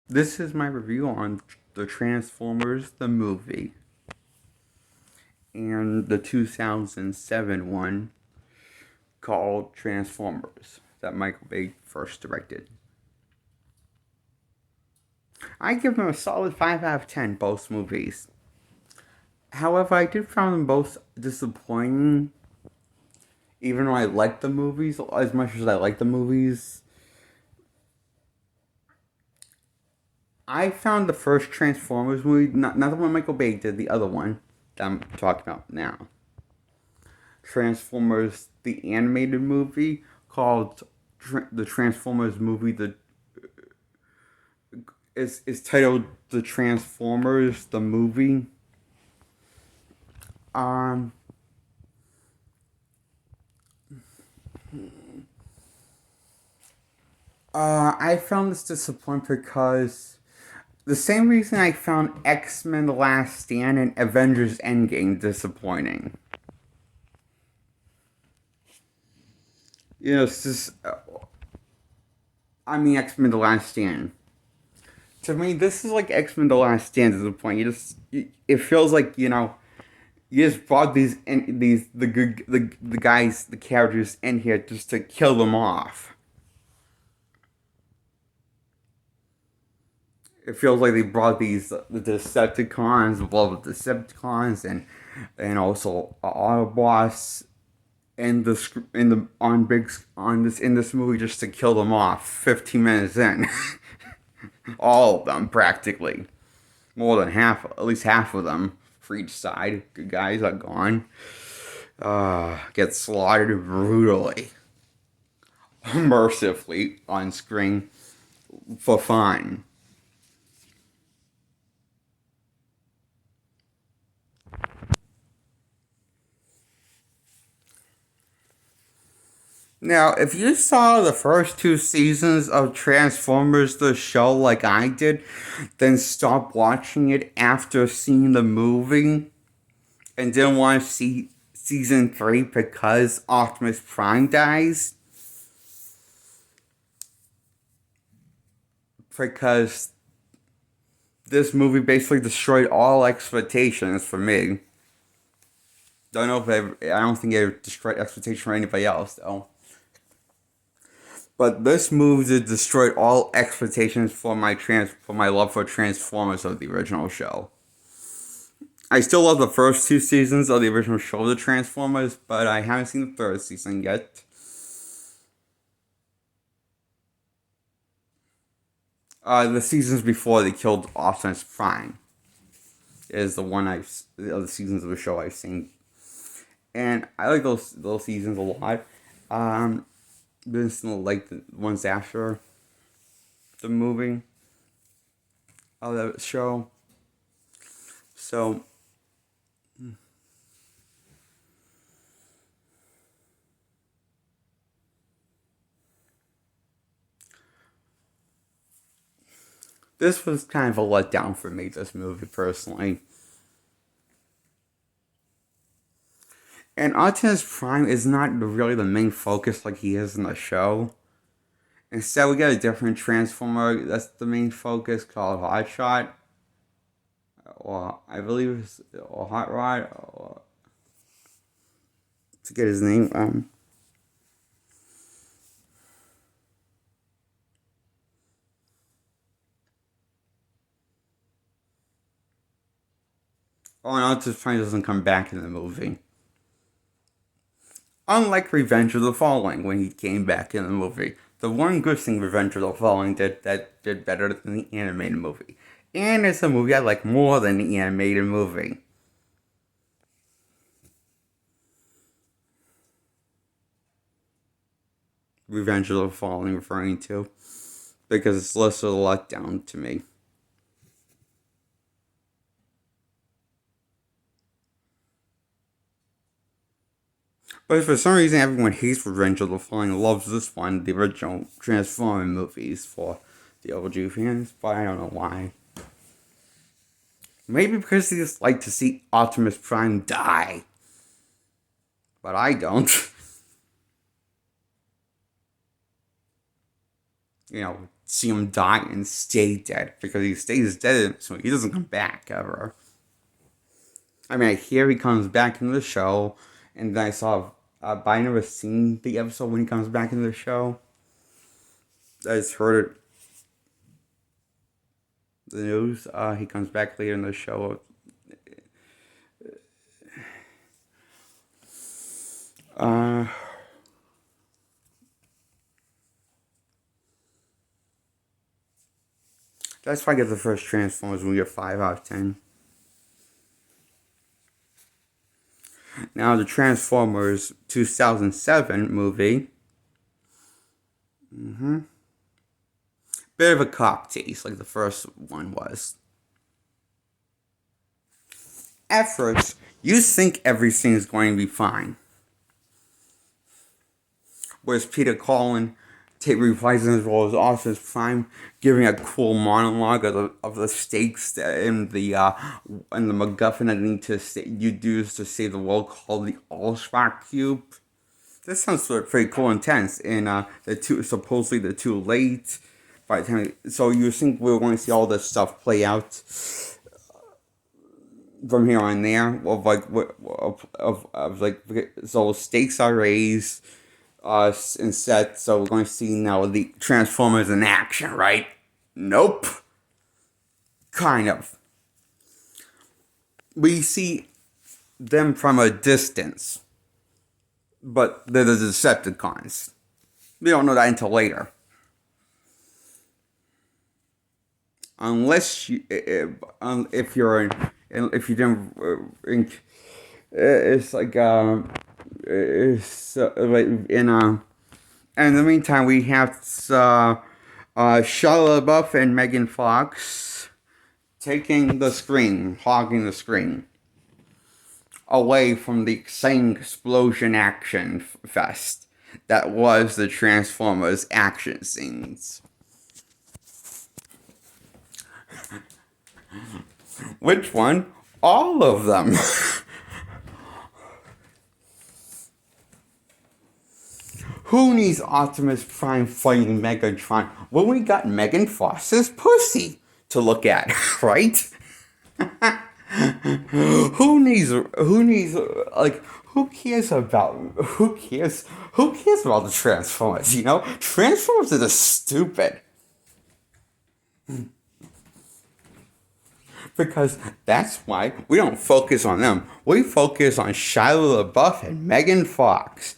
This is my review on the Transformers the movie and the 2007 one called Transformers that Michael Bay first directed. I give them a solid 5 out of 10, both movies. However, I did find them both disappointing. Even though I like the movies as much as I like the movies, I found the first Transformers movie, not the one Michael Bay did, the other one that I'm talking about now. Transformers, the animated movie called the Transformers movie. The is titled The Transformers the movie. Um, I found this disappointing because the same reason I found X-Men: The Last Stand and Avengers: Endgame disappointing. It's just, X-Men: The Last Stand. To me, this is like X-Men: The Last Stand to the point. It feels like you just brought these the good the guys, the characters in here just to kill them off. It feels like they brought the Decepticons, well, the Decepticons, and also Autobots in the on big on this in this movie just to kill them off. 15 minutes in, all of them practically, more than half, at least half of them for each side. Good guys are gone. Get slaughtered brutally, mercifully on screen for fun. Now, if you saw the first two seasons of Transformers the show like I did, then stop watching it after seeing the movie and didn't want to see season 3 because Optimus Prime dies, because this movie basically destroyed all expectations for me. Don't know if I don't think it destroyed expectations for anybody else though. But this movie destroyed all expectations for my love for Transformers of the original show. I still love the first two seasons of the original show, The Transformers, but I haven't seen the third season yet. The seasons before they killed Optimus Prime is the other seasons of the show I've seen, and I like those seasons a lot. But still like the ones after the movie of the show. So this was kind of a letdown for me, this movie, personally. And Optimus Prime is not really the main focus like he is in the show. Instead, we get a different Transformer that's the main focus called Hotshot. Or I believe it's or Hot Rod. Or, to get his name. Oh, and Optimus Prime doesn't come back in the movie. Unlike Revenge of the Fallen, when he came back in the movie, the one good thing Revenge of the Fallen did that did better than the animated movie, and it's a movie I like more than the animated movie. Revenge of the Fallen, referring to, because it's less of a letdown to me. But for some reason, everyone hates Revenge of the Fallen and loves this one, the original Transformers movies for the OG fans, but I don't know why. Maybe because they just like to see Optimus Prime die. But I don't. see him die and stay dead, because he stays dead, so he doesn't come back ever. I mean, I hear he comes back in the show, and then I saw, but I never seen the episode when he comes back in the show. I just heard it, the news. He comes back later in the show. That's why I get the first Transformers when we get 5 out of 10. Now, the Transformers 2007 movie. Bit of a cop taste, like the first one was. At first, you think everything is going to be fine. Whereas Peter Cullen reprising his role as Optimus Prime, giving a cool monologue of the stakes and the MacGuffin that you use to save the world, called the Allspark Cube. This sounds pretty cool and intense. And supposedly the too late. By the time, so you think we're going to see all this stuff play out from here on there? So stakes are raised. And set, so we're going to see now the Transformers in action, right? Nope. Kind of. We see them from a distance, but they're the Decepticons. We don't know that until later. Unless you, if you didn't, it's like in the meantime, we have Shia LaBeouf and Megan Fox hogging the screen, away from the exciting explosion action fest that was the Transformers action scenes. Which one? All of them. Who needs Optimus Prime fighting Megatron when we got Megan Fox's pussy to look at, right? Who cares about the Transformers, you know? Transformers are just stupid. Because that's why we don't focus on them. We focus on Shia LaBeouf and Megan Fox.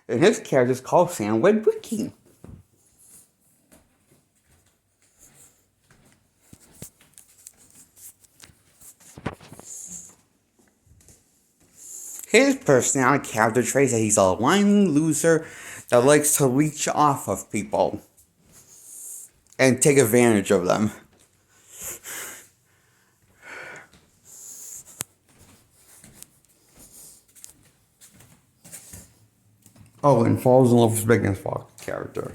And his character is called Sam Witwicky. His personality character traits that he's a whiny loser that likes to leech off of people and take advantage of them. Oh, and falls in love with Megan Fox character.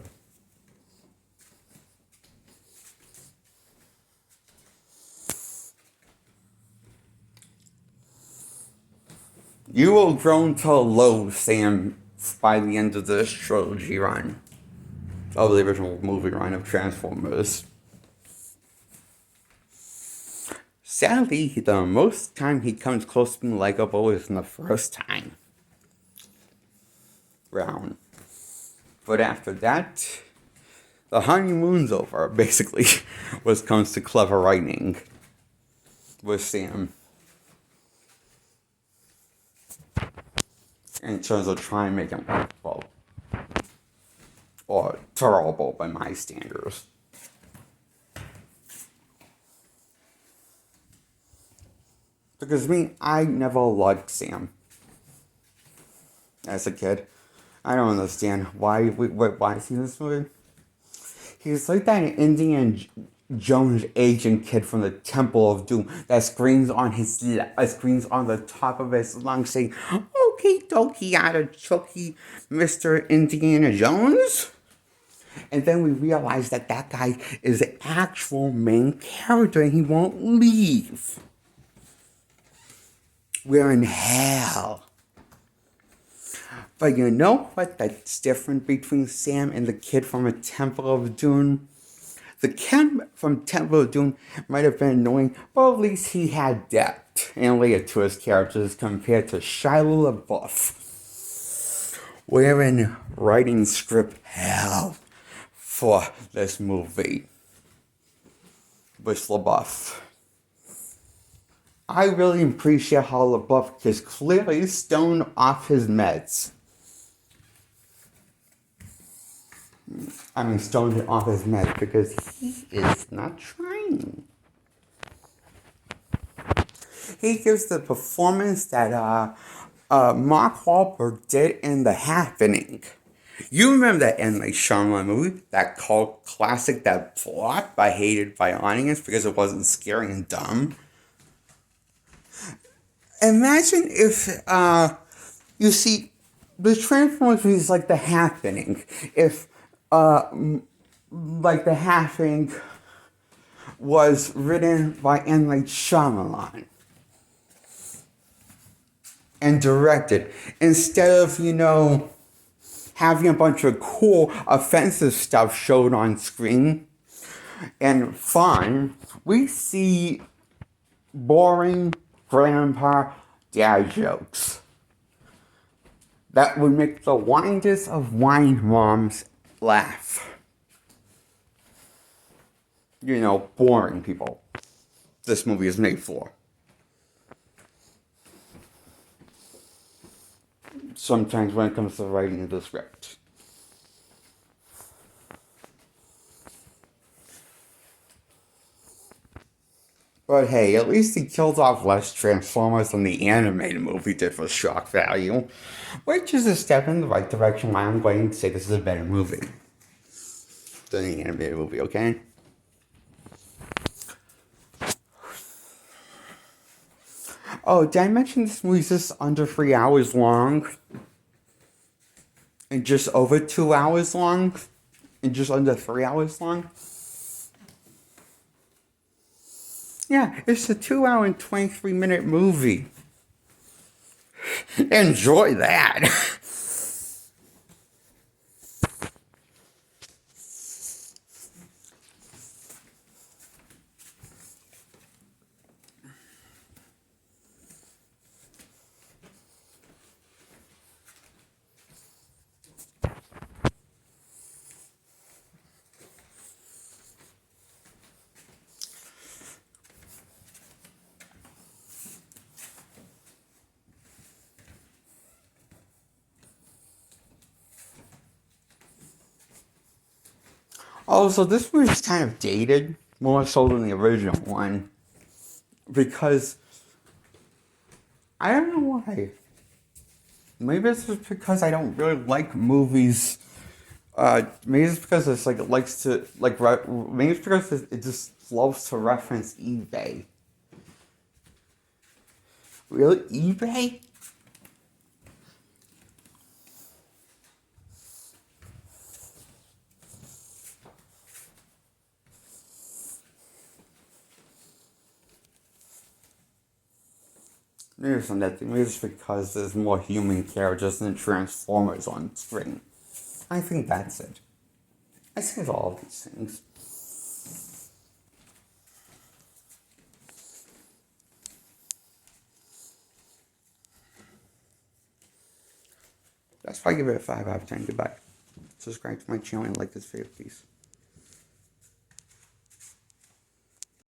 You will grow to loathe Sam by the end of this trilogy run. Of the original movie run of Transformers. Sadly, the most time he comes close to being likable is in the first time round. But after that, the honeymoon's over, basically, when it comes to clever writing with Sam. In terms of trying to make him likable. Or tolerable by my standards. Because I never liked Sam as a kid. I don't understand why is he in this movie? He's like that Indiana Jones agent kid from the Temple of Doom that screams on the top of his lungs saying, "Okie dokie, artichoke, Mr. Indiana Jones." And then we realize that guy is the actual main character and he won't leave. We're in hell. But you know what that's different between Sam and the kid from a Temple of Doom? The kid from Temple of Doom might have been annoying, but at least he had depth and layer to his characters compared to Shia LaBeouf. We're writing script hell for this movie with LaBeouf. I really appreciate how LaBeouf is clearly stoned off his meds. I mean, stoned off his meds because he is not trying. He gives the performance that Mark Wahlberg did in The Happening. You remember that M. Night Shyamalan movie, that cult classic that flopped by hated by audience because it wasn't scary and dumb? Imagine if you see the Transformers movies like The Happening. If like The Happening was written by M. Night Shyamalan and directed instead of having a bunch of cool offensive stuff showed on screen and fun, we see boring grandpa dad jokes that would make the whinest of wine moms laugh. Boring people this movie is made for. Sometimes when it comes to writing the script. But hey, at least he killed off less Transformers than the animated movie did for shock value, which is a step in the right direction. Why I'm going to say this is a better movie than the animated movie, okay? Oh, did I mention this movie's just under 3 hours long? And just over 2 hours long? And just under 3 hours long? Yeah, it's a 2 hour and 23-minute movie. Enjoy that. Also, this movie's kind of dated, more so than the original one. Because, I don't know why. Maybe it's just because I don't really like movies. Maybe it's because it's like, it likes to, like, maybe it's because it just loves to reference eBay. Really? eBay? Maybe it's that thing. Maybe it's because there's more human characters than Transformers on screen. I think that's it. I think it's all of these things. That's why I give it a 5 out of 10. Goodbye. Subscribe to my channel and like this video, please.